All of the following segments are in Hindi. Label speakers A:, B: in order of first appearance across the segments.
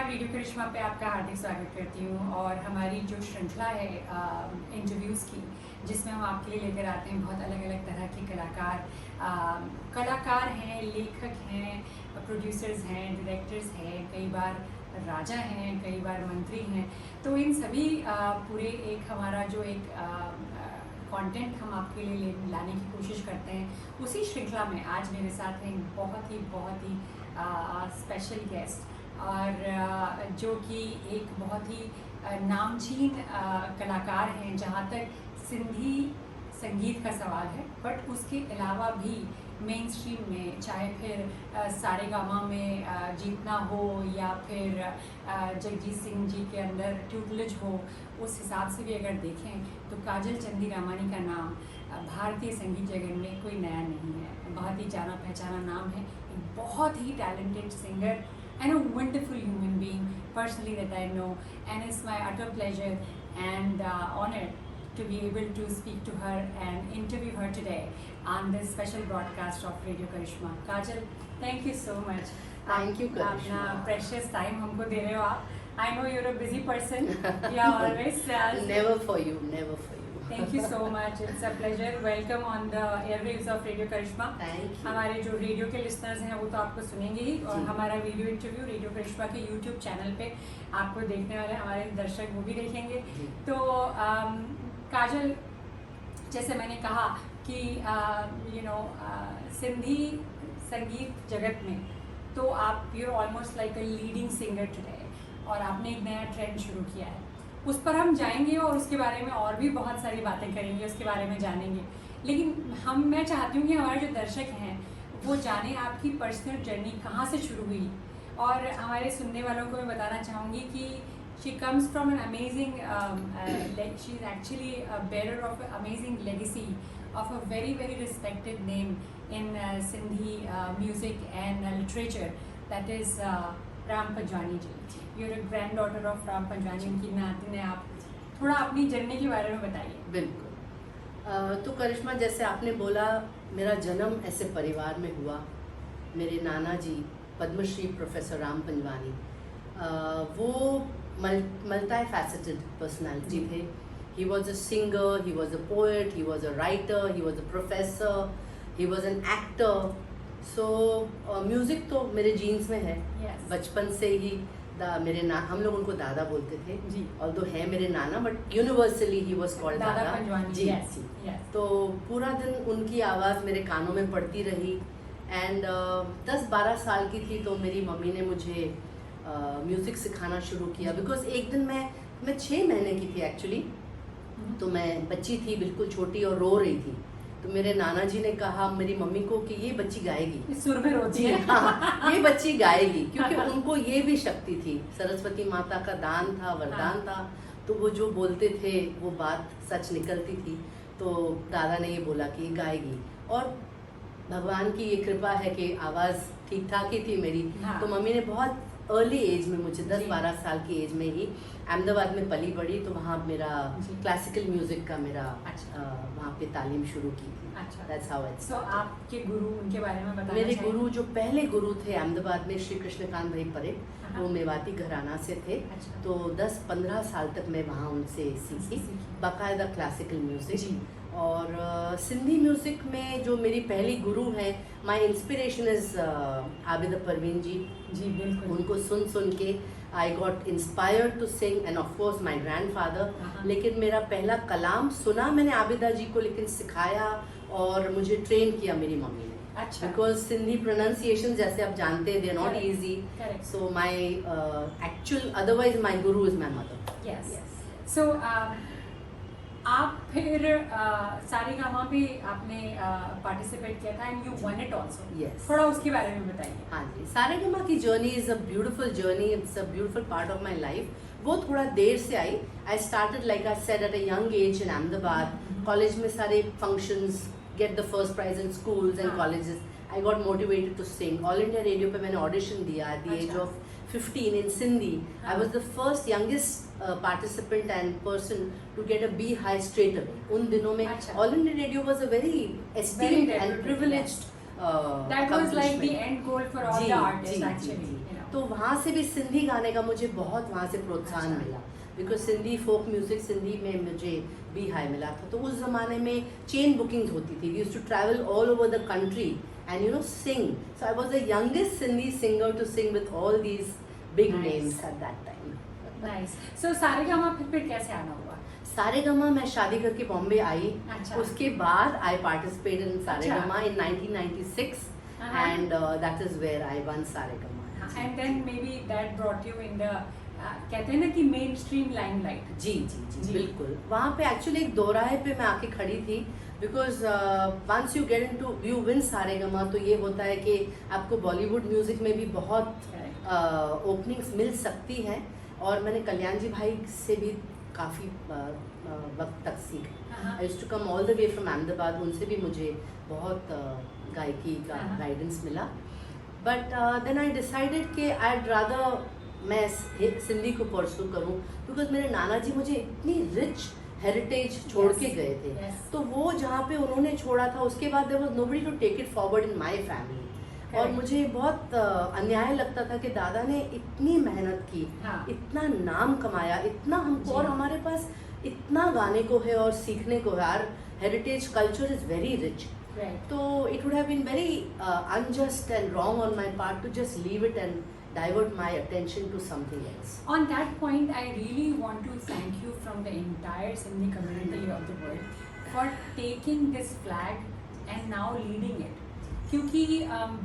A: रेडियो करिश्मा पे आपका हार्दिक स्वागत करती हूँ। और हमारी जो श्रृंखला है इंटरव्यूज़ की, जिसमें हम आपके लिए लेकर आते हैं बहुत अलग अलग तरह के कलाकार हैं, लेखक हैं, प्रोड्यूसर्स हैं, डायरेक्टर्स हैं, कई बार राजा हैं, कई बार मंत्री हैं। तो इन सभी पूरे एक हमारा जो एक कंटेंट हम आपके लिए लाने की कोशिश करते हैं, उसी श्रृंखला में आज मेरे साथ हैं बहुत ही स्पेशल गेस्ट, और जो कि एक बहुत ही नामचीन कलाकार हैं जहाँ तक सिंधी संगीत का सवाल है। बट उसके अलावा भी मेन स्ट्रीम में, चाहे फिर सारेगामा में जीतना हो या फिर जगजीत सिंह जी के अंदर ट्यूटलेज हो, उस हिसाब से भी अगर देखें तो काजल चंदीरामानी का नाम भारतीय संगीत जगत में कोई नया नहीं है। बहुत ही जाना पहचाना नाम है, एक बहुत ही talented singer and a wonderful human being personally that I know, and it's my utter pleasure and honor to be able to speak to her and interview her today on this special broadcast of Radio Karishma. Kajal, thank you so much.
B: Thank you, Karishma.
A: अपना precious time हमको दे रहे हो आप. I know you're a busy person. Yeah, always.
B: Never for you, never for you.
A: Thank you so much. It's a pleasure. Welcome on the airwaves of Radio Karishma.
B: Thank you.
A: हमारे जो रेडियो के लिसनर्स हैं वो तो आपको सुनेंगे ही, और हमारा वीडियो इंटरव्यू रेडियो करिश्मा के YouTube चैनल पे आपको देखने वाले हमारे दर्शक वो भी देखेंगे। तो काजल, जैसे मैंने कहा कि सिंधी संगीत जगत में तो आप you're almost like a leading singer today, और आपने एक नया ट्रेंड शुरू किया है, उस पर हम जाएंगे और उसके बारे में और भी बहुत सारी बातें करेंगे, उसके बारे में जानेंगे। लेकिन मैं चाहती हूँ कि हमारे जो दर्शक हैं वो जाने आपकी पर्सनल जर्नी कहाँ से शुरू हुई। और हमारे सुनने वालों को मैं बताना चाहूँगी कि she comes from an amazing she is actually a bearer of amazing legacy of a very respected name in Sindhi music and literature, that is Ram Panjwani ji. You're a granddaughter of Ram Panjwani. उनकी नाती ने आप थोड़ा अपनी जर्नी के बारे में बताइए।
B: बिल्कुल। तो करिश्मा, जैसे आपने बोला, मेरा जन्म ऐसे परिवार में हुआ। मेरे नाना जी पद्मश्री प्रोफेसर राम पंजवानी, वो मल्टी फैसेटेड पर्सनालिटी थे। He was a singer, he was a poet, he was a writer, he was a professor, he was an actor. So music तो मेरे जीन्स में है।
A: Yes.
B: बचपन से ही हम लोग उनको दादा बोलते थे
A: जी।
B: ऑल्दो है मेरे नाना, but universally he was called दादा
A: पंजवानी
B: जी।
A: yes. Yes.
B: तो पूरा दिन उनकी आवाज़ मेरे कानों में पड़ती रही। एंड 10-12 साल की थी तो मेरी मम्मी ने मुझे म्यूज़िक सिखाना शुरू किया। बिकॉज एक दिन मैं 6 महीने की थी एक्चुअली, तो मैं बच्ची थी, बिल्कुल छोटी, और रो रही थी। तो मेरे नाना जी ने कहा मेरी मम्मी को कि ये बच्ची गाएगी,
A: सुर में रोती है।
B: हाँ, ये बच्ची गाएगी, क्योंकि उनको ये भी शक्ति थी, सरस्वती माता का दान था, वरदान था। तो वो जो बोलते थे वो बात सच निकलती थी। तो दादा ने ये बोला कि ये गाएगी, और भगवान की ये कृपा है कि आवाज़ ठीक ठाक ही थी मेरी।
A: हाँ।
B: तो मम्मी ने बहुत अर्ली एज में मुझे 10-12 साल की एज में ही अहमदाबाद में पली बड़ी, तो वहाँ मेरा क्लासिकल म्यूजिक का मेरा वहाँ पे तालीम शुरू की थी।
A: अच्छा।
B: That's how it's
A: So, आपके गुरु, उनके बारे में बताना
B: मेरे
A: चाहिए।
B: गुरु जो पहले गुरु थे अहमदाबाद में, श्री कृष्णकांत भाई परेख,
A: हाँ।
B: वो मेवाती घराना से थे।
A: अच्छा।
B: तो 10-15 साल तक मैं वहाँ उनसे सीखी बाकायदा क्लासिकल म्यूजिक। और सिंधी म्यूजिक में जो मेरी पहली गुरु हैं, my inspiration is Abida Parveen ji.
A: जी बिल्कुल।
B: उनको सुन के I got inspired to sing, and of course my grandfather. लेकिन मेरा पहला कलाम सुना मैंने आबिदा जी को, लेकिन सिखाया और मुझे ट्रेन किया मेरी मम्मी ने।
A: अच्छा।
B: बिकॉज सिंधी प्रोनाउंसिएशन जैसे आप जानते हैं, they are not easy.
A: Correct.
B: So my actual otherwise my guru is my mother.
A: Yes. So, आप फिर सारेगामा पे आपने पार्टिसिपेट किया था, and you one it also.
B: Yes.
A: थोड़ा उसके बारे में बताइए।
B: हाँ जी, सारेगामा की journey is a beautiful journey, it's a beautiful part of my life. वो थोड़ा देर से आई। I started like I said at a young age in Ahmedabad. College में सारे functions, get the first prize in schools and colleges, I got motivated to sing. All India radio पे मैंने ऑडिशन दिया at the age of 15 in Sindhi. I was the first youngest participant and person to get a B high straight away. उन दिनों में
A: अच्छा।
B: All India Radio was a very esteemed and privileged
A: That was like the end goal for all
B: ji,
A: the artists
B: ji,
A: actually.
B: Ji,
A: You know.
B: तो वहाँ से भी सिंधी गाने का मुझे बहुत वहाँ से प्रोत्साहन
A: अच्छा।
B: मिला, because Sindhi folk music Sindhi में मुझे भी हाई मिला था। तो उस जमाने में चेन बुकिंग्स होती थी, we used to travel all over the country and you know sing, so I was the youngest Sindhi singer to sing with all these big
A: Nice.
B: Names at that time.
A: Nice. So Saregama फिर कैसे आना हुआ?
B: सारेगामा मैं शादी करके बॉम्बे आई,
A: अच्छा।
B: उसके बाद I participated in Saregama in 1996
A: Uh-huh.
B: And that is where I won Saregama.
A: And then maybe that brought you in the कहते हैं ना कि मेन स्ट्रीम लाइमलाइट।
B: जी जी जी
A: जी।
B: बिल्कुल, वहाँ पे एक्चुअली एक दोराहे पे मैं आके खड़ी थी, because once you get into you win Saregama, तो ये होता है कि आपको बॉलीवुड म्यूजिक में भी बहुत ओपनिंग्स मिल सकती हैं, और मैंने कल्याण जी भाई से भी काफ़ी वक्त तक सीखा। I used to come all the way from Ahmedabad, उनसे भी मुझे बहुत गायकी का गाइडेंस मिला। बट देन आई डिसाइडेड कि आई रादर मैं सिंधी को परसू करूं, बिकॉज मेरे नाना जी मुझे इतनी रिच हेरिटेज छोड़ के गए थे।
A: yes.
B: तो वो जहाँ पे उन्होंने छोड़ा था, उसके बाद there was nobody to take it forward in my family. और
A: Correct.
B: मुझे बहुत अन्याय लगता था कि दादा ने इतनी मेहनत की,
A: हाँ।
B: इतना नाम कमाया, इतना हमको,
A: जी।
B: और हमारे पास इतना गाने को है और सीखने को है, our heritage culture is very rich.
A: Right.
B: तो it would have been very unjust and wrong on my part to just leave it and divert my attention to something else.
A: On that point, I really want to thank you from the entire Sindhi community of the world for taking this flag and now leading it. क्योंकि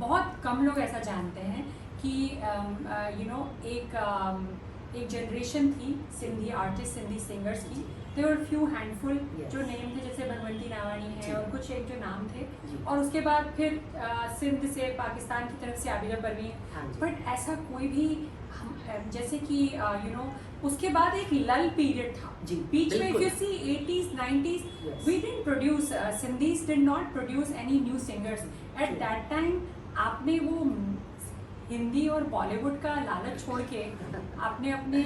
A: बहुत कम लोग ऐसा जानते हैं कि you know एक जनरेशन थी सिंधी आर्टिस्ट, सिंधी सिंगर्स की। there were few handful
B: Yes.
A: जो नेम थे, जैसे भगवंती नावानी है
B: जी।
A: और कुछ एक जो नाम थे,
B: जी।
A: और उसके बाद फिर सिंध से पाकिस्तान की तरफ से आबिदा परवीन।
B: हाँ जी।
A: बट ऐसा कोई भी जैसे कि यू नो उसके बाद एक लल पीरियड था
B: जी,
A: बीच में। इफ
B: बिल्कुल।
A: You see 80s 90s
B: Yes.
A: we didn't produce Sindhis did not produce any new singers at
B: True.
A: that time। आपने वो हिंदी और बॉलीवुड का लालच छोड़ के आपने अपने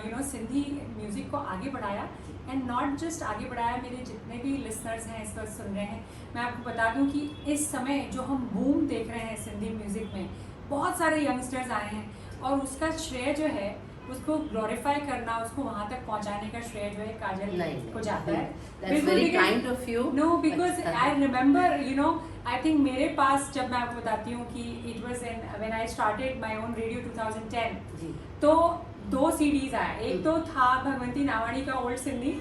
A: यू नो सिंधी म्यूजिक को आगे बढ़ाया, एंड नॉट जस्ट आगे बढ़ाया। मेरे जितने भी लिसनर्स हैं इस वक्त सुन रहे हैं, मैं आपको बता दूं कि इस समय जो हम बूम देख रहे हैं सिंधी म्यूजिक में, बहुत सारे यंगस्टर्स आए हैं, और उसका श्रेय जो है उसको ग्लोरीफाई करना, उसको वहाँ तक पहुँचाने का श्रेय जो है काजल
B: नहीं,
A: को जाता है।
B: That's
A: बिल्कुल,
B: very
A: because-
B: kind of you.
A: No, because
B: But-
A: I remember, you know, I think मेरे पास, जब मैं आपको बताती हूँ कि it was when I started my own radio 2010,
B: जी।
A: तो 2 CDs आए। एक तो था भगवंती नावानी का old Sindhi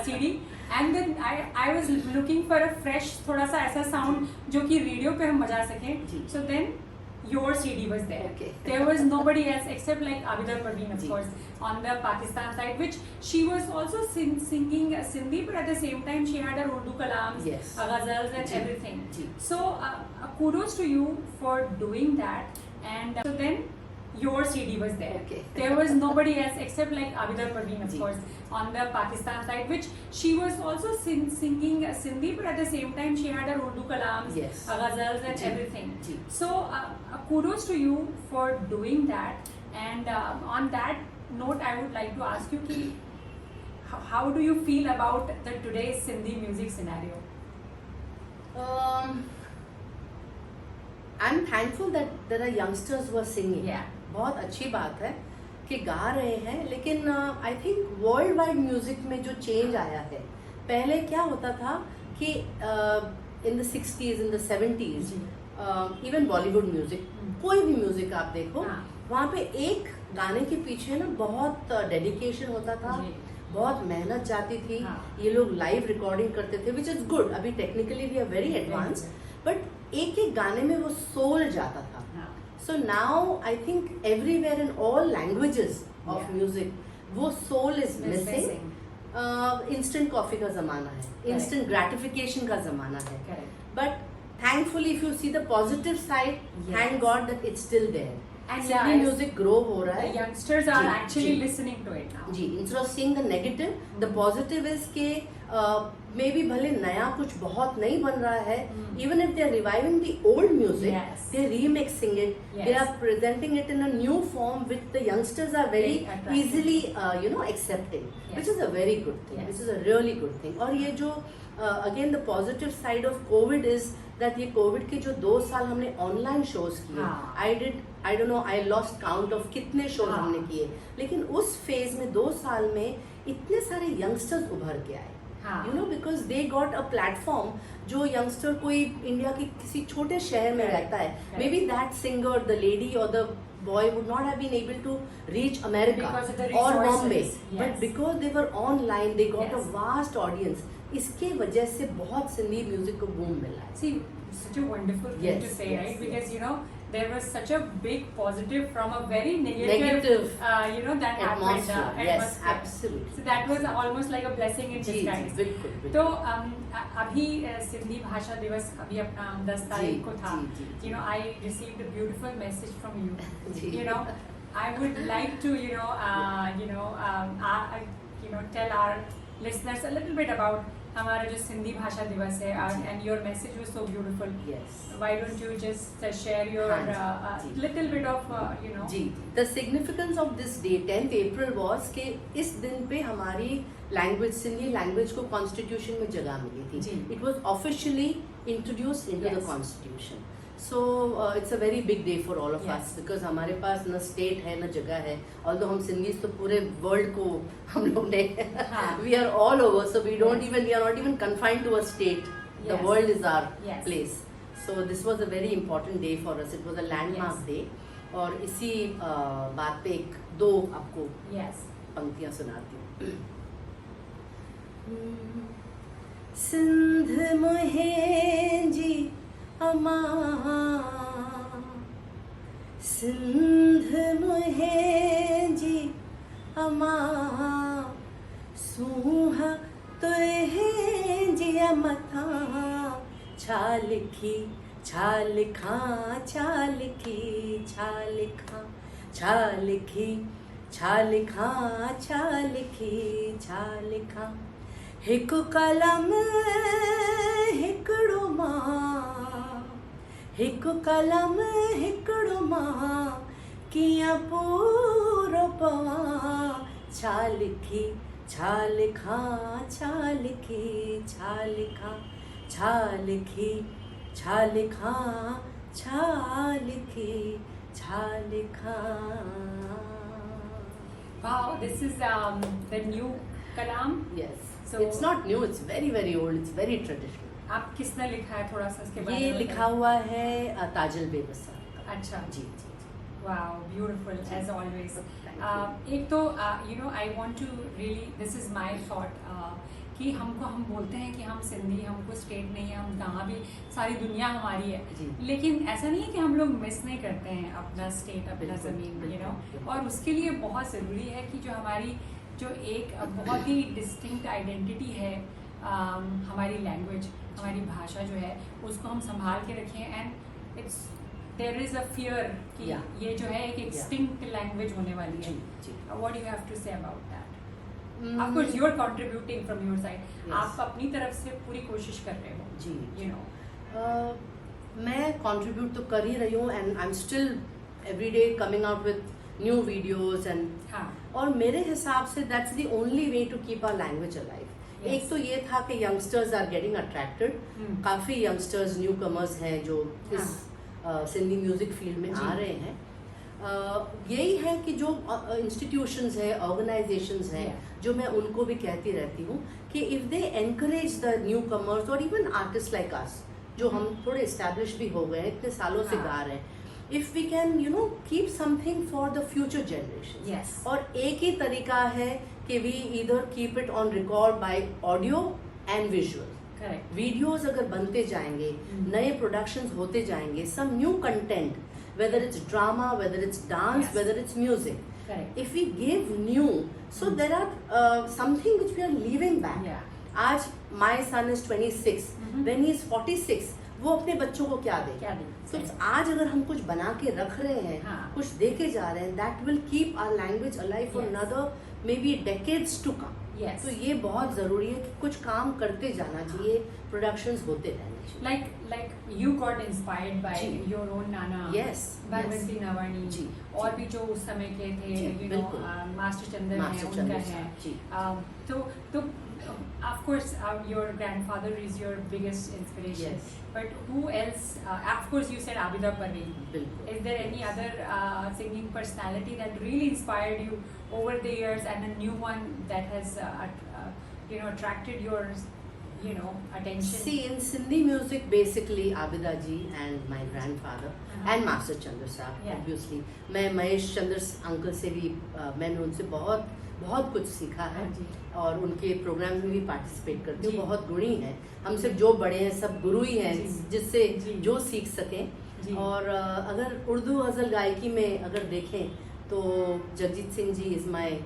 A: CD, and then I was looking for a fresh, थोड़ा सा ऐसा साउंड जो कि रेडियो पे हम बजा सकें।
B: जी।
A: So then your CD was there.
B: Okay.
A: There was nobody else except like Abida Parveen, of
B: जी.
A: course, on the Pakistan side, which she was also singing Sindhi, but at the same time she had her Urdu kalams,
B: Yes.
A: ghazals and
B: जी.
A: everything.
B: जी.
A: So kudos to you for doing that. And so then your CD was there.
B: Okay.
A: There was nobody else except like Abida Parveen, of
B: जी.
A: course, on the Pakistan side, which she was also singing Sindhi, but at the same time she had her Urdu kalams,
B: Yes.
A: ghazals and
B: जी.
A: everything.
B: जी.
A: So kudos to you for doing that. And on that note, I would like to ask you ki, how do you feel about the today's Sindhi music scenario?
B: I'm thankful that there are youngsters who are singing.
A: Yeah.
B: बहुत अच्छी बात है कि गा रहे हैं, लेकिन I think world wide music में जो चेंज आया है, पहले क्या होता था कि in the 60s, in the 70s, even Bollywood music, कोई भी म्यूजिक आप देखो,
A: हाँ।
B: वहाँ पे एक गाने के पीछे ना बहुत डेडिकेशन होता था,
A: जी।
B: बहुत मेहनत जाती थी।
A: हाँ।
B: ये लोग लाइव रिकॉर्डिंग करते थे, विच इज गुड। अभी technically we are very advance, but एक एक गाने में वो सोल जाता था। So now I think everywhere in all languages of
A: Yeah.
B: music, वो soul is
A: It's
B: missing.
A: missing.
B: Instant coffee का ज़माना है, instant gratification का ज़माना है.
A: Correct.
B: But thankfully, if you see the positive side,
A: Yes.
B: thank God that it's still there.
A: And
B: Sindhi
A: yeah,
B: music grow हो रहा
A: The
B: है.
A: youngsters are
B: ji,
A: actually
B: ji.
A: listening to it now.
B: Ji, instead of seeing the negative, the positive is कि maybe भले नया कुछ बहुत नहीं बन रहा है, even if they are reviving the old music,
A: Yes.
B: they are remixing it,
A: Yes.
B: they are presenting it in a new form which the youngsters are very
A: Very attractive.
B: easily accepting,
A: Yes.
B: which is a very good thing,
A: Yes.
B: which is a really good thing. और ये जो again the positive side of COVID is that ये कोविड के जो 2 साल हमने ऑनलाइन शोज किए,
A: हाँ।
B: I don't know, I lost count of कितने शोज
A: हाँ।
B: हमने किए, लेकिन उस फेज में 2 साल में इतने सारे यंगस्टर्स उभर के आए,
A: हाँ।
B: You know, because they got a platform. जो यंगस्टर कोई इंडिया के किसी छोटे शहर में
A: Correct,
B: रहता है,
A: correct.
B: May be that singer, the lady और the boy would not have been able to reach America
A: Because of the
B: or
A: resources,
B: Bombay,
A: yes.
B: but because they were online, they got
A: Yes.
B: a vast audience. इसके वजह से बहुत सिंधी म्यूजिक को बूम मिला है।
A: See, such a wonderful thing
B: Yes,
A: to say,
B: yes,
A: right? Because
B: yes.
A: you know there was such a big positive from a very negative,
B: Negative
A: you know, that
B: atmosphere.
A: happened.
B: Yes,
A: atmosphere.
B: absolutely.
A: So that was almost like a blessing in
B: ji ji
A: disguise.
B: बिल्कुल बिल्कुल।
A: तो अभी सिंधी भाषा दिवस अभी अपना 10 तारीख को था।
B: जी, जी,
A: You know, I received a beautiful message from you.
B: Ji.
A: You know, I would like to tell our listeners a little bit about हमारा जो सिंधी भाषा दिवस है, and your message was so beautiful.
B: Yes.
A: Why don't you just share your
B: हाँ जी, जी।
A: little bit of
B: जी, the significance of this day 10th April was कि इस दिन पे हमारी लैंग्वेज, सिंधी लैंग्वेज को कॉन्स्टिट्यूशन में जगह मिली थी।
A: जी।
B: It was officially introduced into the
A: Yes.
B: Constitution. So it's a very big day for all of
A: Yes.
B: Us, because हमारे पास न स्टेट है न जगह है, ऑल्दो हम सिंधीज तो पूरे वर्ल्ड को हम लोग ने
A: हाँ।
B: We are all over, so we don't
A: Yes.
B: Even, we are not even confined to a state, the
A: Yes.
B: World is our
A: Yes.
B: Place. So this was a very important day for us, it was a landmark
A: Yes.
B: Day. और इसी बात पे दो आपको
A: yes.
B: पंक्तियां सुनाती हूँ। सिंध मुहेंजी अमा, सिंध मुहेंजी अमा, सूहा तुहेंजी मथा, छा लिखी छा लिखा, छा लिखी छा लिखा, छा लिखी छा लिखा, छा लिखी छा लिखा, हिकु कलम हिकिड़ो मां, हिकु कलम हिकिड़ो मां, कीअं पूरो पवां, छा लिखी छा लिखा, छा लिखी छा लिखा, छा लिखी छा लिखा, छा लिखी छा लिखा।
A: Wow, this is the new kalam.
B: Yes.
A: So-
B: It's not new, it's very very old, it's very traditional.
A: आप किसने लिखा है, थोड़ा सा इसके बारे
B: ये
A: में
B: लिखा
A: बताइए।
B: हुआ है ताजल बेबसा का।
A: अच्छा।
B: जी जी जी।
A: Wow, beautiful
B: ji.
A: as always.
B: Thank you.
A: एक तो I want to really, this is my thought, कि हम बोलते हैं कि हम सिंधी, हमको स्टेट नहीं है, हम कहाँ भी, सारी दुनिया हमारी है,
B: जी।
A: लेकिन ऐसा नहीं है कि हम लोग मिस नहीं करते हैं अपना स्टेट, अपना
B: बिल्कुल,
A: ज़मीन,
B: बिल्कुल, बिल्कुल।
A: और उसके लिए बहुत ज़रूरी है कि जो हमारी जो एक बहुत ही डिस्टिंक्ट आइडेंटिटी है, हमारी लैंग्वेज, हमारी भाषा जो है, उसको हम संभाल के रखें। And it's there is a fear कि
B: Yeah.
A: ये जो है एक एक्सटिंक्ट लैंग्वेज होने वाली है।
B: जी जी।
A: What you have to say about that?
B: Mm,
A: of course you are contributing from your side,
B: Yes.
A: आप अपनी तरफ से पूरी कोशिश कर रहे हो,
B: जी।
A: You know.
B: मैं कंट्रीब्यूट तो कर ही रही हूँ, and I am still every day coming out with new videos and,
A: हाँ,
B: और मेरे हिसाब से that's the only way to keep our language alive.
A: Yes.
B: एक तो ये था कि youngsters are getting attracted,
A: Hmm.
B: काफ़ी यंगस्टर्स न्यू कमर्स हैं जो इस सिंधी म्यूजिक फील्ड में
A: जी।
B: आ रहे हैं। यही है कि जो इंस्टीट्यूशंस है, ऑर्गेनाइजेशंस हैं,
A: Yeah.
B: जो मैं उनको भी कहती रहती हूँ कि if they encourage the new commerce और इवन आर्टिस्ट लाइक अस, जो हम थोड़े इस्टेब्लिश भी हो गए हैं, इतने सालों से
A: हाँ।
B: गा रहे हैं, if we can keep something for the future generation.
A: Yes.
B: और एक ही तरीका है कि we either keep it on record by audio and visual.
A: Correct,
B: videos अगर बनते जाएंगे, नए प्रोडक्शंस होते जाएंगे, some new content, whether it's drama, whether it's dance,
A: Yes.
B: Whether it's music,
A: correct,
B: if we give new, so there are something which we are leaving back.
A: Yeah.
B: आज my son is 26,
A: Mhm.
B: when he is 46, वो अपने बच्चों को क्या देगा?
A: क्या दें?
B: तो आज अगर हम कुछ बना के रख रहे हैं,
A: हाँ।
B: कुछ दे के जा रहे हैं, that will keep our language alive for
A: Yes.
B: another maybe decades to come.
A: Yes.
B: तो ये बहुत जरूरी है कि कुछ काम करते जाना चाहिए, प्रोडक्शंस होते रहने चाहिए।
A: like you got inspired by
B: ji.
A: your own Nana,
B: Yes,
A: Bhagwati
B: yes.
A: Nawani,
B: जी,
A: और भी जो उस समय के थे,
B: जी,
A: you know,
B: बिल्कुल।
A: मास्टर चंदन है,
B: मास्टर
A: उनका
B: चंदन
A: है,
B: साहब, जी।
A: तो Of course, your grandfather is your biggest inspiration.
B: Yes.
A: But who else? Of course, you said Abida Parveen.
B: बिल्कुल.
A: Is there any other singing personality that really inspired you over the years, and a new one that has, attracted your, attention?
B: See, in Sindhi music, basically Abida ji and my grandfather and Master Chandra साहब,
A: Yeah.
B: obviously. मैं महेश चंद्र अंकल से भी मैंने उनसे बहुत बहुत कुछ सीखा है,
A: हाँ जी.
B: और उनके प्रोग्राम में भी पार्टिसिपेट करती हूँ.
A: जी.
B: बहुत गुणी हैं, हमसे जो बड़े हैं सब गुरु ही हैं,
A: जी.
B: जिससे
A: जी.
B: जो सीख सकें.
A: जी.
B: और अगर उर्दू गज़ल गायकी में अगर देखें तो Jagjit Singh ji is my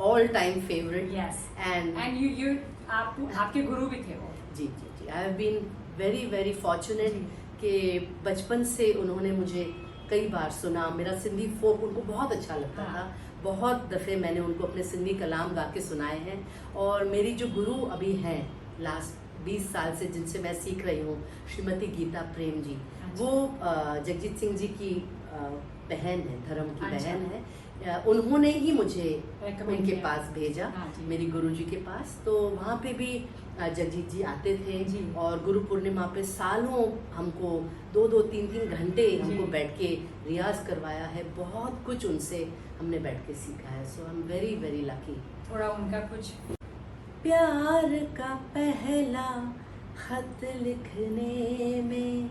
B: all time favourite.
A: Yes.
B: And
A: you आपके गुरु भी थे वो.
B: जी जी जी, I have been very very fortunate
A: जी.
B: कि बचपन से उन्होंने मुझे कई बार सुना. मेरा सिंधी फोक उनको बहुत अच्छा लगता
A: हाँ.
B: था. बहुत दफ़े मैंने उनको अपने सिंधी कलाम गा के सुनाए हैं. और मेरी जो गुरु अभी हैं लास्ट 20 साल से जिनसे मैं सीख रही हूँ, श्रीमती गीता प्रेम जी,
A: अच्छा.
B: वो जगजीत सिंह जी की बहन है, धर्म की
A: अच्छा.
B: बहन है. उन्होंने ही मुझे
A: Recommend
B: उनके
A: किया.
B: पास भेजा,
A: हाँ जी.
B: मेरी गुरुजी के पास. तो वहाँ पे भी जगजीत जी आते थे
A: जी.
B: और गुरु पूर्णिमा पे सालों हमको 2-2, 3-3 घंटे
A: जी.
B: हमको बैठ के रियाज करवाया है. बहुत कुछ उनसे हमने बैठ के सीखा है. So I am very very lucky.
A: थोड़ा उनका कुछ.
B: प्यार का पहला खत लिखने में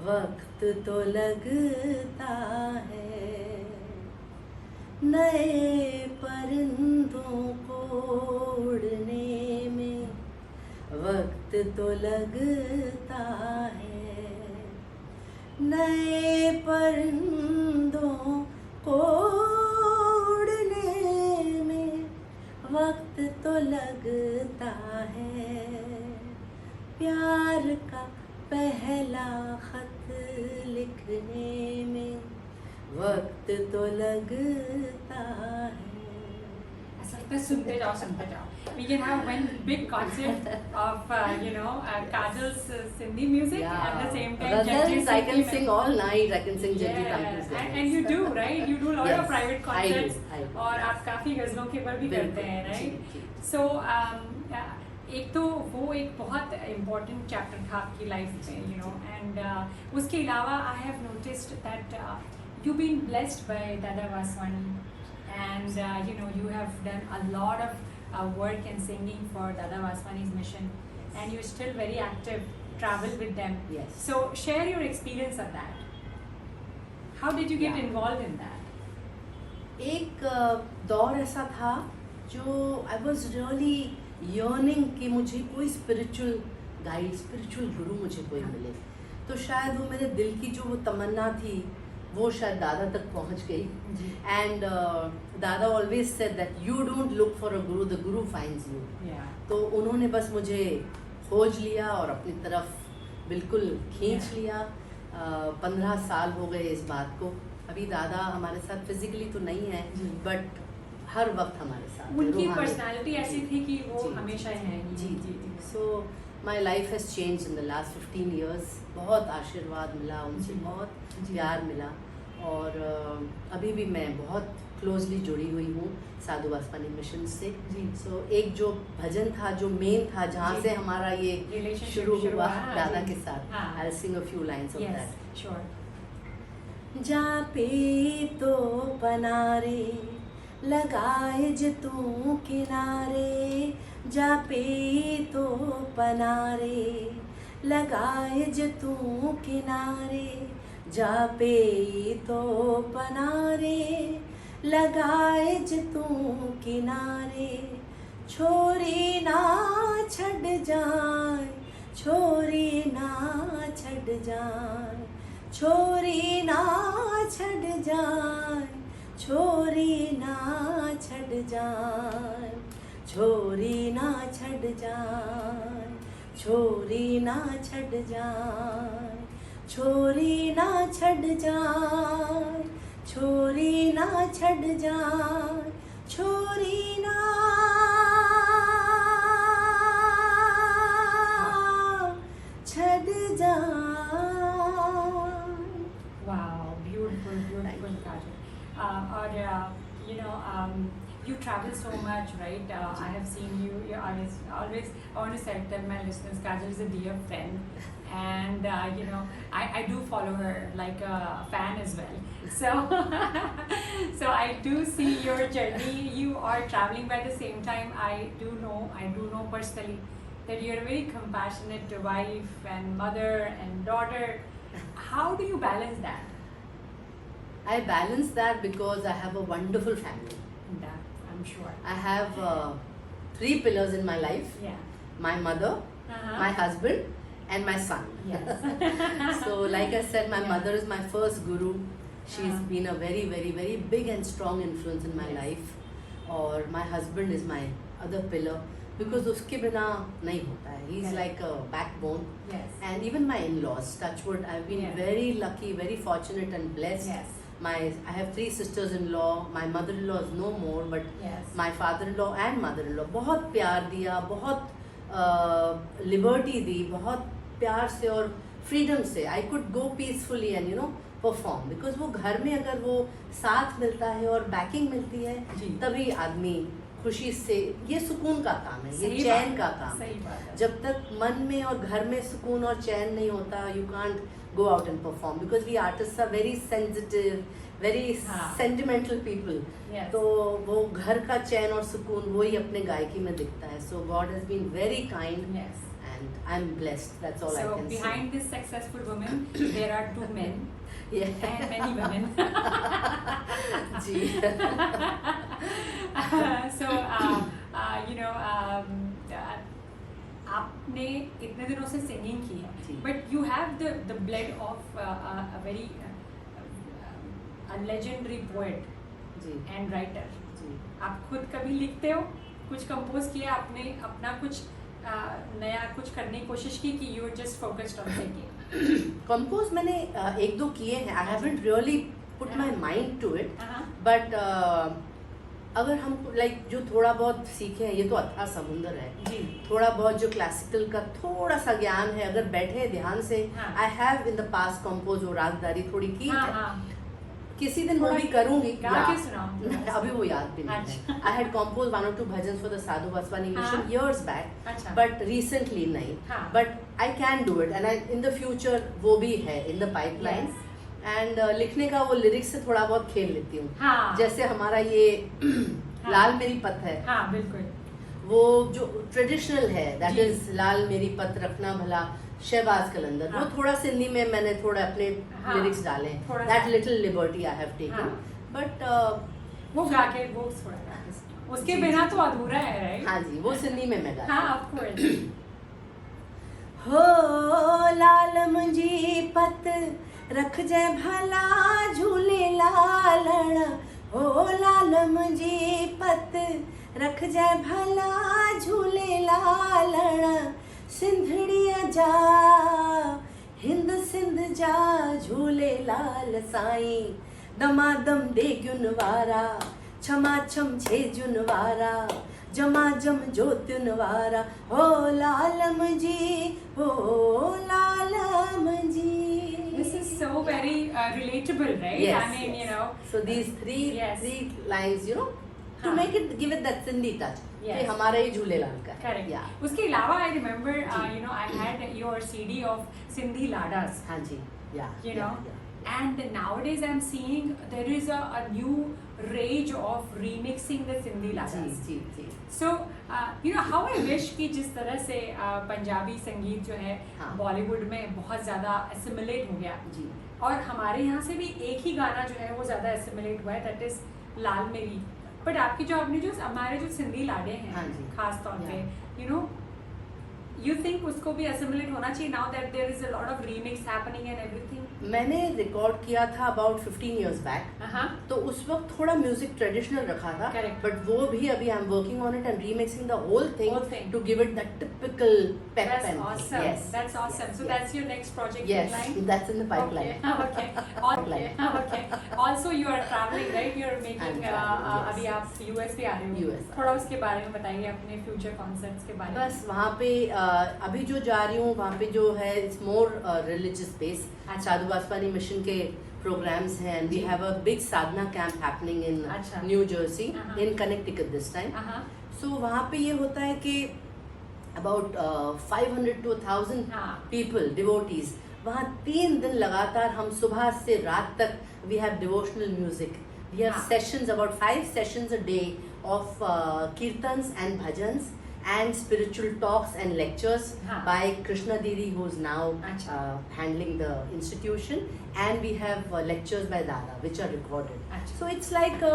B: वक्त तो लगता है, नए परिंदों को उड़ने में वक्त तो लगता है, नए परिंदों को उड़ने में वक्त तो लगता है. प्यार का पहला खत लिखने में वक्त तो लगता है.
A: ऐसा लगता है सुनते जाओ. We can have one big concert of Kajal's Sindhi music at the same time.
B: Ghazals, I can
A: Sindhi
B: sing all night. I can sing Jagdish
A: Yeah,
B: Uncle.
A: and you do, right? You do a lot
B: Yes,
A: of private
B: I do,
A: concerts.
B: I do.
A: और आप काफी गजलों के ऊपर भी करते हैं,
B: बिल्कुल,
A: right?
B: जी, जी.
A: So एक तो वो एक बहुत इम्पोर्टेंट चैप्टर था आपकी लाइफ में, and उसके अलावा I have noticed that you've been blessed by Dada Vaswani, and you have done a lot of work and singing for Dada Vaswani's mission, and you're still very active, travel with them.
B: Yes.
A: So share your experience of that. How did you get
B: Yeah.
A: involved in that?
B: एक दौर ऐसा था जो आई वॉज रियली यर्निंग कि मुझे कोई स्पिरिचुअल गाइड, स्पिरिचुअल गुरु मुझे कोई मिले. तो शायद वो मेरे दिल की जो वो तमन्ना थी वो शायद दादा तक पहुंच गई.
A: जी.
B: एंड दादा always said that you don't look for a Guru, the Guru finds you.
A: Yeah.
B: तो उन्होंने बस मुझे खोज लिया और अपनी तरफ बिल्कुल खींच
A: Yeah.
B: लिया. 15 साल हो गए इस बात को. अभी दादा हमारे साथ फिजिकली तो नहीं है,
A: जी.
B: बट हर वक्त हमारे साथ
A: उनकी
B: रूहानी.
A: पर्सनालिटी ऐसी थी कि वो
B: जी.
A: हमेशा हैं.
B: जी जी. So my life has change in the last 15 years. बहुत आशीर्वाद मिला उनसे,
A: जी.
B: बहुत
A: जी.
B: प्यार मिला. और अभी भी मैं बहुत क्लोजली जुड़ी हुई हूँ साधु वासवानी मिशन से.
A: जी.
B: सो एक जो भजन था, जो मेन था, जहाँ
A: जी.
B: से हमारा ये
A: Relationship
B: शुरू हुआ
A: हाँ,
B: दादा
A: जी.
B: के साथ.
A: हाँ.
B: I'll sing a few lines of
A: Yes,
B: that.
A: sure.
B: जा पे तो पनारे लगाए ज तू किनारे, जा पे तो पनारे लगाए ज तू किनारे, जा पे तो पनारे लगाए ज तू किनारे. छोरी ना छड़ जाए, छोरी ना छड़ जाए, छोरी ना छड़ जाए, छोरी ना छड़ जाए, छोरी ना छड़ जाए, छोरी ना छड़ जाए, छोरी ना छड़ जाए, छोरी ना छड़ जाए, छोरी ना छड़ जाए.
A: Wow, beautiful,
B: Thank
A: Kajal. और you travel so much, right? I have seen you. You always. I want to tell my listeners, Kajal is a dear friend, and you know, I do follow her like a fan as well. So, so I do see your journey. You are traveling, by the same time, I do know personally that you're a very compassionate wife and mother and daughter. How do you balance that?
B: I balance that because I have a wonderful family.
A: That I'm sure.
B: I have 3 pillars in my life:
A: Yeah.
B: my mother, my husband, and my son.
A: Yes.
B: So, like I said, my
A: Yeah.
B: mother is my first guru. She's
A: Uh-huh.
B: been a very, very, very big and strong influence in my
A: Yes.
B: life. Or my husband is my other pillar because उसके बिना नहीं होता है. He's
A: Correct.
B: like a backbone.
A: Yes.
B: And even my in-laws, touch wood, I've been
A: Yeah.
B: very lucky, very fortunate and blessed.
A: Yes.
B: I have 3 sisters-in-law. My mother-in-law is no more, but
A: Yes.
B: my father-in-law and mother-in-law बहुत प्यार दिया, बहुत लिबर्टी दी, बहुत प्यार से और फ्रीडम से. I could go peacefully and perform because वो घर में अगर वो साथ मिलता है और बैकिंग मिलती है
A: जी.
B: तभी आदमी खुशी से, ये सुकून का काम है, ये
A: सही
B: चैन
A: बात
B: का
A: है,
B: काम है.
A: सही बात है.
B: जब तक मन में और घर में सुकून और चैन नहीं होता, you can't go out and perform because we artists are very sensitive, very
A: हाँ.
B: sentimental people.
A: Yes.
B: तो वो घर का चैन और सुकून वही अपने गायकी में दिखता है. So God has been very kind
A: Yes.
B: and I'm blessed. That's all I
A: So
B: can
A: behind this successful woman, there are 2 men
B: say. Yeah.
A: and many women.
B: Ji.
A: So आपने इतने दिनों से सिंगिंग की है,
B: जी.
A: but you have the blood of a very a legendary poet
B: ji.
A: and writer.
B: जी.
A: आप खुद कभी लिखते हो? कुछ कंपोज किया आपने? अपना कुछ नया कुछ करने की कोशिश की कि you are just focused on singing?
B: Compose मैंने 1-2 किए हैं. I haven't really put my mind to it.
A: हाँ.
B: बट अगर हम जो थोड़ा बहुत सीखे हैं, ये तो अथाह समुंदर है.
A: जी.
B: थोड़ा बहुत जो क्लासिकल का थोड़ा सा ज्ञान है, अगर बैठे ध्यान से,
A: हाँ.
B: I have in the past compose और रागदारी थोड़ी की
A: हाँ,
B: है.
A: हाँ.
B: किसी दिन वो भी करूंगी.
A: गा
B: या-
A: के सुनाओ.
B: अभी वो याद भी नहीं है.
A: अच्छा.
B: I had compose 1 or 2 bhajan for the Sadhu Vaswani
A: हाँ.
B: मिशन years back,
A: अच्छा.
B: बट रिसेंटली नहीं.
A: हाँ.
B: But I can do it and in the future वो भी है इन द पाइपलाइन.
A: Yes.
B: एंड लिखने का वो लिरिक्स से थोड़ा बहुत खेल लेती हूँ.
A: हाँ.
B: जैसे हमारा ये
A: हाँ.
B: लाल मेरी पत है,
A: हाँ, बिल्कुल.
B: वो जो ट्रेडिशनल है, दैट
A: जी.
B: इज लाल मेरी पत रखना भला, शहबाज कलंदर.
A: हाँ.
B: वो थोड़ा सिंधी में मैंने थोड़ा अपने
A: हाँ.
B: लिरिक्स डाले.
A: थोड़ा
B: दैट
A: सा.
B: Little liberty I have taken.
A: हाँ.
B: बट
A: वो गा के वो थोड़ा गा के सुनाओ. उसके
B: जी.
A: बिना तो अधूरा है, राइट?
B: हाँ जी, वो सिंधी में मैं गाती
A: हाँ,
B: हूँ.
A: Of course.
B: हो लाल मुंजी पत रख जय भला झूले लालण. हो लाल मुंजी पत रख जय भला झूले लालण. सिंधड़िया जा हिंद सिंध जा झूले लाल साईं. दमादम देग्युन वारा छमा छम छे जुन वारा. जमाजम ज्योतिन वारा. हो लालम जी, हो लालम जी.
A: This is so very relatable, right?
B: Yes,
A: I mean,
B: yes.
A: you know.
B: So these three
A: Yes.
B: lines, to
A: हाँ.
B: make it, give it that Sindhi touch.
A: Yes.
B: कि हमारा ही झूलेलाल का है.
A: Correct.
B: Yeah.
A: उसके अलावा I remember,
B: ji.
A: I had your CD of Sindhi Ladas.
B: हाँ जी. Yeah.
A: You
B: yeah,
A: know?
B: yeah.
A: And nowadays I'm seeing there is a new rage of remixing the Sindhi
B: ji
A: Ladas.
B: Ji ji.
A: So, how I wish कि जिस तरह से पंजाबी संगीत जो है
B: हाँ.
A: बॉलीवुड में बहुत ज़्यादा assimilate हो गया,
B: जी.
A: और हमारे यहाँ से भी एक ही गाना जो है वो ज़्यादा assimilate हुआ है, that is लाल मेरी. बट आपकी जो आपने जो हमारे जो सिंधी लाडे हैं,
B: हाँ जी.
A: खास तौर पे, you think उसको भी assimilate होना चाहिए now that there is a lot of remix happening and everything?
B: मैंने रिकॉर्ड किया था अबाउट 15 years back.
A: हाँ.
B: तो उस वक्त थोड़ा म्यूजिक ट्रेडिशनल रखा था.
A: Correct.
B: बट वो भी अभी I am working on it and remixing the whole
A: Whole
B: thing
A: thing.
B: To give it the typical pep
A: That's
B: and
A: awesome.
B: yes.
A: That's awesome. So
B: yes.
A: that's your next project
B: Yes,
A: line?
B: that's in the pipeline.
A: Okay. Okay. Okay. Also, you are traveling, right? You are making.
B: I'm traveling, yes.
A: अभी आप US भी आ रहे हो.
B: US.
A: थोड़ा उसके बारे में बताइए, अपने future concerts के बारे में.
B: बस वहाँ पे अभी जो जा रही हूँ वहाँ पे जो है इट्स मोर रिलीजियस बेस,
A: अच्छा।
B: साधु वासवानी मिशन के प्रोग्राम्स हैं, and we
A: ji.
B: Have a big Sadhana camp happening in
A: अच्छा।
B: न्यू जर्सी,
A: हाँ।
B: इन कनेक्टिकट दिस टाइम।
A: हाँ।
B: सो वहाँ पे ये होता है कि अबाउट 500 to 1000
A: हाँ।
B: पीपल डिवोटीज, वहाँ 3 दिन लगातार हम सुबह से रात तक we have devotional music, we have
A: हाँ।
B: Sessions, about 5 sessions a day of kirtans and bhajans and spiritual talks and lectures
A: हाँ।
B: by Krishna Didi, who is now
A: अच्छा।
B: handling the institution, and we have lectures by Dada which are recorded.
A: अच्छा।
B: So it's like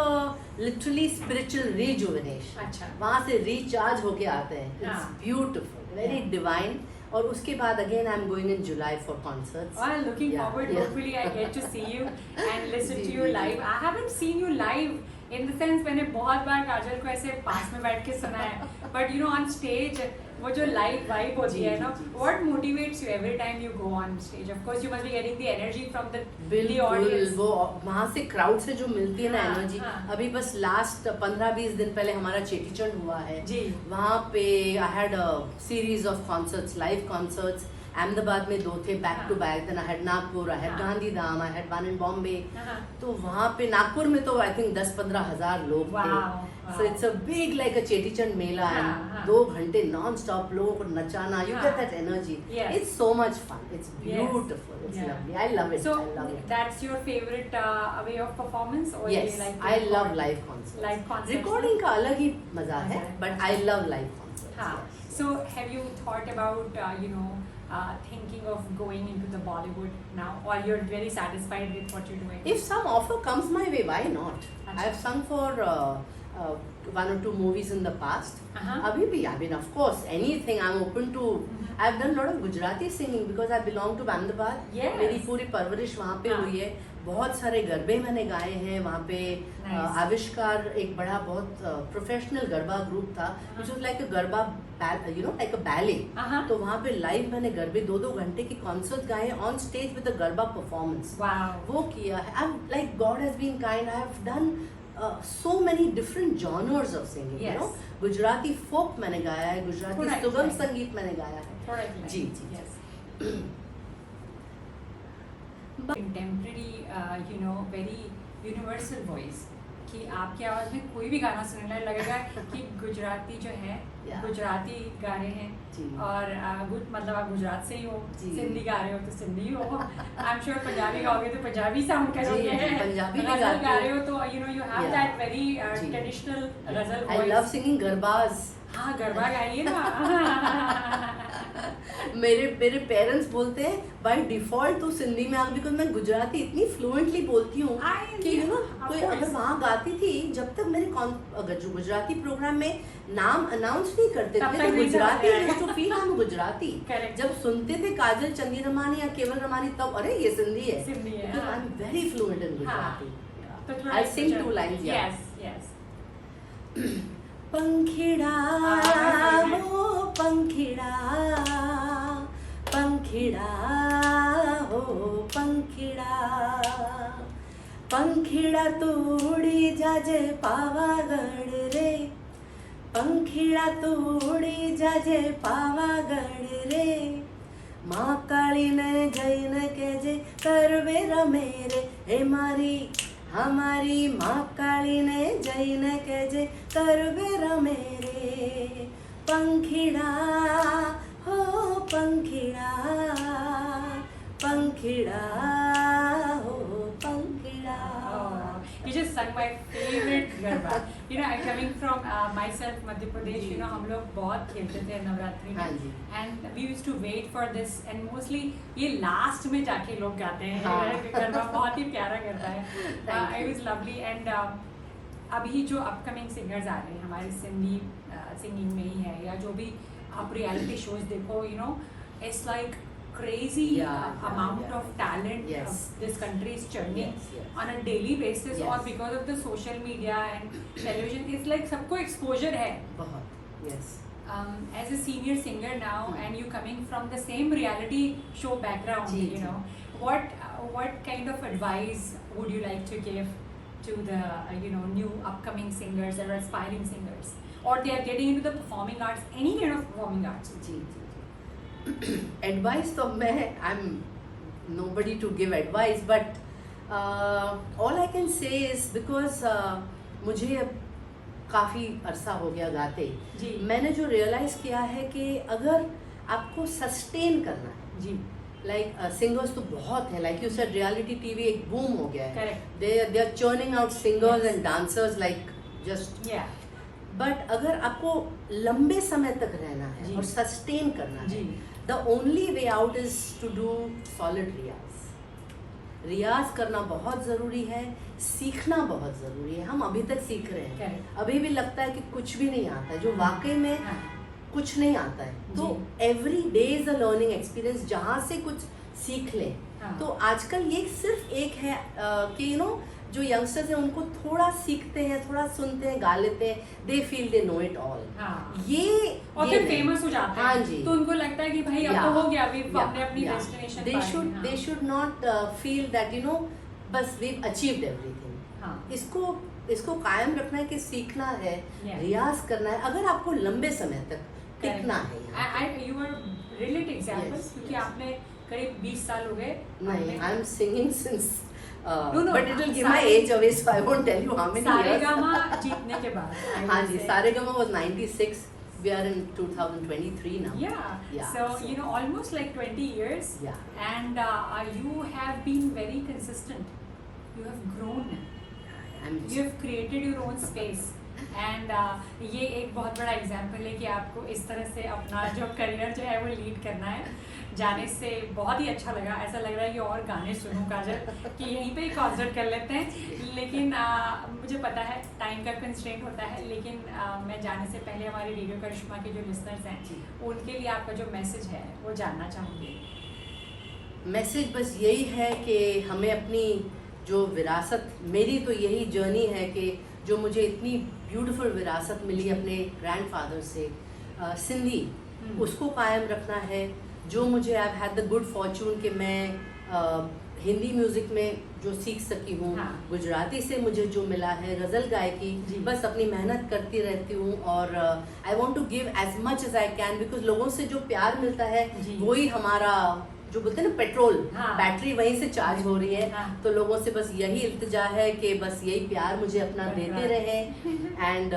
B: literally spiritual rejuvenation.
A: अच्छा।
B: वहाँ से रिचार्ज होके आते हैं. It's
A: हाँ।
B: beautiful, very divine. और उसके बाद again I'm going in July for concerts.
A: Well, looking
B: Yeah,
A: forward.
B: yeah.
A: Hopefully, I get to see you and listen
B: ji,
A: to you
B: ji,
A: live.
B: Ji.
A: I haven't seen you live in the sense मैंने बहुत बार काजल को ऐसे पास में बैठ के सुना है, but you know on stage वो जो live vibe होती
B: जी,
A: है
B: जी,
A: ना,
B: जी, जी।
A: what motivates you every time you go on stage? Of course, you must be getting the energy from the
B: बिल्कुल,
A: audience.
B: वो वहाँ से क्राउड से जो मिलती है ना
A: हाँ,
B: एनर्जी,
A: हाँ।
B: अभी बस लास्ट 15-20 दिन पहले हमारा चेटीचंड हुआ है
A: जी।
B: वहाँ पे I had a series of concerts, live concerts. Ahmedabad में 2 थे बैक
A: हाँ।
B: To back, then I had Nagpur, I had
A: हाँ।
B: Gandhidham, I had one in Bombay.
A: हाँ।
B: तो वहाँ पे नागपुर में तो आई थिंक 10-15 हजार लोग थे।
A: Wow,
B: so
A: wow.
B: It's a big like a Cheti Chand mela,
A: हाँ,
B: एंड
A: हाँ।
B: 2 घंटे नॉन स्टॉप लोगों को नचाना, यू
A: हाँ।
B: Get that energy,
A: Yes.
B: It's so much fun, it's
A: Yes.
B: Beautiful, it's
A: Yeah.
B: Lovely, I love it,
A: So
B: I love it.
A: that's your favorite way of performance, or
B: Yes,
A: you like to
B: I love
A: record?
B: live concerts.
A: Live concerts.
B: Recording का अलग ही मजा है,
A: मजा है,
B: but
A: अच्छा।
B: I love live concerts.
A: हाँ.
B: yes.
A: So have you thought about thinking of going into the Bollywood now, or you're very satisfied with what you're doing?
B: If some offer comes my way, why not?
A: अच्छा।
B: I have sung for 1 or 2 movies in the past.
A: Uh-huh.
B: अभी भी, I mean, of course, anything I'm open to.
A: Mhm.
B: I've done a lot of Gujarati singing because I belong to Ahmedabad.
A: Yes.
B: मेरी पूरी परवरिश वहाँ पे
A: हाँ।
B: हुई है। बहुत सारे गरबे मैंने गाए हैं वहाँ पे।
A: Nice.
B: आविष्कार एक बड़ा बहुत प्रोफेशनल गरबा ग्रुप था, which was like a garba, like a ballet.
A: Uh-huh.
B: तो वहाँ पे लाइव मैंने गरबे 2-2 घंटे की कॉन्सर्ट गाए on stage with a garba performance.
A: Wow.
B: वो किया है। I'm like God has been kind. I have done so many different genres of singing.
A: Yes.
B: You know, Gujarati folk मैंने गाया है, गुजराती
A: Correct,
B: सुगम
A: right.
B: संगीत मैंने गाया है।
A: Correct.
B: जी, जी।
A: Yes. Contemporary, very universal voice. कि आपकी आवाज में कोई भी गाना सुनने लगेगा कि गुजराती जो है,
B: Yeah.
A: गुजराती गा रहे हैं,
B: जी।
A: और मतलब आप गुजरात से ही हो,
B: जी।
A: सिंधी गा रहे हो तो सिंधी हो, आई एम श्योर पंजाबी गाओगे तो पंजाबी साउंड करोगे,
B: जी, पंजाबी भी
A: गजल
B: गाती
A: गा
B: हूँ।
A: रहे हो तो you have
B: Yeah.
A: that very
B: ji.
A: traditional गजल
B: I
A: voice.
B: love singing garbas.
A: हाँ, गरबा गाइए ना।
B: मेरे पेरेंट्स बोलते हैं बाय डिफॉल्ट तो सिंधी में आ, बिकॉज मैं गुजराती इतनी फ्लुएंटली बोलती हूँ कि
A: of
B: कोई
A: course.
B: अगर वहाँ गाती थी, जब तक मेरे गुजराती प्रोग्राम में नाम अनाउंस नहीं करते
A: तब
B: थे
A: तक
B: तो
A: नहीं
B: गुजराती
A: समझ में
B: है, तो फील हम गुजराती।
A: Correct.
B: जब सुनते थे काजल चंदी रमानी या केवल रमानी, तब अरे ये सिंधी है,
A: सिंधी है,
B: बिकॉज
A: हाँ।
B: आई एम वेरी फ्लुएंट इन
A: हाँ।
B: गुजराती।
A: तो थोड़ा
B: आई सिंग
A: Gujarati-
B: 2 lines, yeah.
A: Yes, yes.
B: पंखिड़ा
A: my
B: हो पंखिड़ा, पंखिड़ा हो पंखिड़ा, पंखिड़ा तू उड़ी जाजे पावागढ़ रे, पंखिड़ा तू उड़ी जाजे पावागढ़ रे, माँ काली ने जैन के जे करवे रमे रे, हे मारी हमारी माँ काली ने जैन के जे करवे रमे रे, पंखिड़ा हो पंखिड़ा, पंखिड़ा हो पंखिड़ा।
A: Oh, you just sung my favorite garba. I'm coming from myself Madhya Pradesh. हम लोग बहुत खेलते थे नवरात्रि
B: हाँ
A: में.
B: जी।
A: And we used to wait for this, and mostly ये last में जाके लोग गाते हैं.
B: हाँ।
A: गरबा बहुत ही प्यारा गरबा है.
B: Thank
A: It
B: you.
A: was lovely, and अभी जो अपकमिंग सिंगर्स आ रहे हैं हमारे सिंधी सिंगिंग में ही है, या जो भी आप रियलिटी शोज देखो, it's like crazy amount of talent
B: Yes.
A: this country is churning
B: Yes, yes.
A: on a daily basis,
B: Yes.
A: or because of the social media and television, it's like सबको exposure है.
B: बहुत, yes.
A: As a senior singer now, and you coming from the same reality show background,
B: जी,
A: you
B: जी.
A: know, what kind of advice would you like to give to the new upcoming singers or aspiring singers, or they are getting into the performing arts, any kind of performing arts?
B: जी जी जी। एडवाइस तो मैं I am nobody to give advice, but all I can say is because मुझे अब काफ़ी अरसा हो गया गाते,
A: जी
B: मैंने जो रियलाइज़ किया है कि अगर आपको सस्टेन करना है,
A: जी
B: लाइक सिंगर्स तो बहुत है, like you said reality TV एक बूम हो गया है,
A: correct
B: they are churning out singers
A: Yes.
B: And dancers like just,
A: या
B: बट अगर आपको लंबे समय तक रहना है
A: जी.
B: और सस्टेन करना है,
A: जी
B: the only way out is to do solid riyaz. रियाज करना बहुत ज़रूरी है, सीखना बहुत ज़रूरी है। हम अभी तक सीख रहे हैं,
A: करेक्ट
B: अभी भी लगता है कि कुछ भी नहीं आता है, जो वाकई में
A: हाँ
B: कुछ नहीं आता है। तो every day is a learning experience, जहाँ से कुछ सीख लें।
A: हाँ
B: तो आजकल ये सिर्फ एक है कि यू नो जो यंगस्टर्स हैं उनको थोड़ा सीखते हैं, थोड़ा सुनते हैं, गा लेते हैं, they feel they know it all.
A: हाँ
B: ये
A: और
B: ये
A: फिर
B: नहीं।
A: फेमस हो जाते हैं,
B: हाँ जी।
A: तो उनको लगता है कि भाई अब
B: Yeah.
A: तो हो गया, अभी
B: Yeah,
A: हमने अपनी
B: yeah.
A: Destination
B: They should not feel that you know बस we've achieved everything.
A: हाँ
B: इसको कायम रखना है कि सीखना है,
A: Yeah.
B: रियाज करना है, अगर आपको लंबे समय तक टिकना है यहाँ पे।
A: You are relate examples,
B: Yes,
A: क्योंकि
B: yes.
A: आपने करीब 20 साल हो गए
B: नहीं, I am singing since
A: No,
B: but it will give my age away, so I won't tell you how many
A: Saregama जीतने के बाद I
B: हाँ
A: would
B: जी,
A: say.
B: Saregama was 96, we are in 2023 now.
A: Yeah.
B: Yeah,
A: So,
B: so-
A: you know, almost like 20 years.
B: Yeah.
A: And you have been very consistent. You have grown.
B: I'm
A: You have created your own space. And ये एक बहुत बड़ा एग्जाम्पल है कि आपको इस तरह से अपना जो करियर जो है वो लीड करना है। जाने से बहुत ही अच्छा लगा, ऐसा लग रहा है कि और गाने सुनूं काजल, कि यहीं पे ही कॉन्सर्ट कर लेते हैं। लेकिन मुझे पता है टाइम का कंस्ट्रेंट होता है, लेकिन मैं जाने से पहले हमारे रेडियो करिश्मा के जो लिसनर्स हैं उनके लिए आपका जो मैसेज है वो जानना चाहूँगी।
B: मैसेज बस यही है कि हमें अपनी जो विरासत, मेरी तो यही जर्नी है कि जो मुझे इतनी ब्यूटीफुल विरासत मिली अपने ग्रैंडफादर से, सिंधी, उसको कायम रखना है। जो मुझे I had the good Fortune कि मैं हिंदी म्यूज़िक में जो सीख सकी हूँ,
A: हाँ।
B: गुजराती से मुझे जो मिला है, गज़ल गायकी,
A: जी।
B: बस अपनी मेहनत करती रहती हूँ और I want to give as much as I can, because लोगों से जो प्यार मिलता है
A: जी।
B: वही हमारा जो बोलते हैं ना पेट्रोल,
A: हाँ।
B: बैटरी वहीं से चार्ज हो रही है।
A: हाँ।
B: तो लोगों से बस यही इल्तिजा है कि बस यही प्यार मुझे अपना देते रहे, and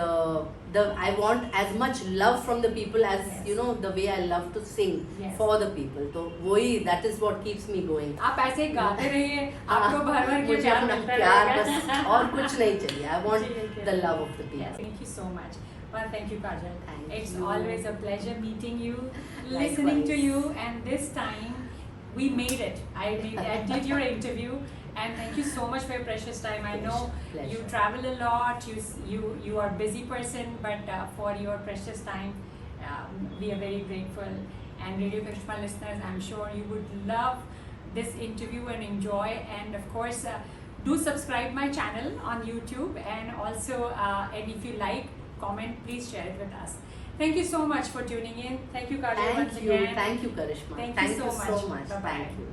B: I want as much love from the people as
A: Yes.
B: You know the way I love to sing
A: Yes.
B: For the people. तो वही that is what keeps me going.
A: आप ऐसे ही गाते रहिए, आपको भर भर के
B: मुझे
A: प्यार
B: अपना
A: मिलता
B: प्यार
A: रहेगा।
B: बस और कुछ नहीं चाहिए। आई वांट
A: ठीक है।
B: The love of the
A: Yes,
B: people.
A: thank you so much. Well, thank you, Kajal.
B: Thank
A: It's
B: you.
A: always a pleasure meeting you, listening to
B: Likewise.
A: you, and this time we made it. I did your interview, and thank you so much for your precious time. I know
B: Pleasure.
A: you travel a lot. You are a busy person, but for your precious time, we are very grateful. And Radio Karishma listeners, I'm sure you would love this interview and enjoy. And of course, do subscribe my channel on YouTube, and also, and if you like, comment, please share it with us. Thank you so much for tuning in. Thank you, Kajal, once again.
B: Thank you, Karishma.
A: Thank you so much. Bye-bye.
B: Thank you.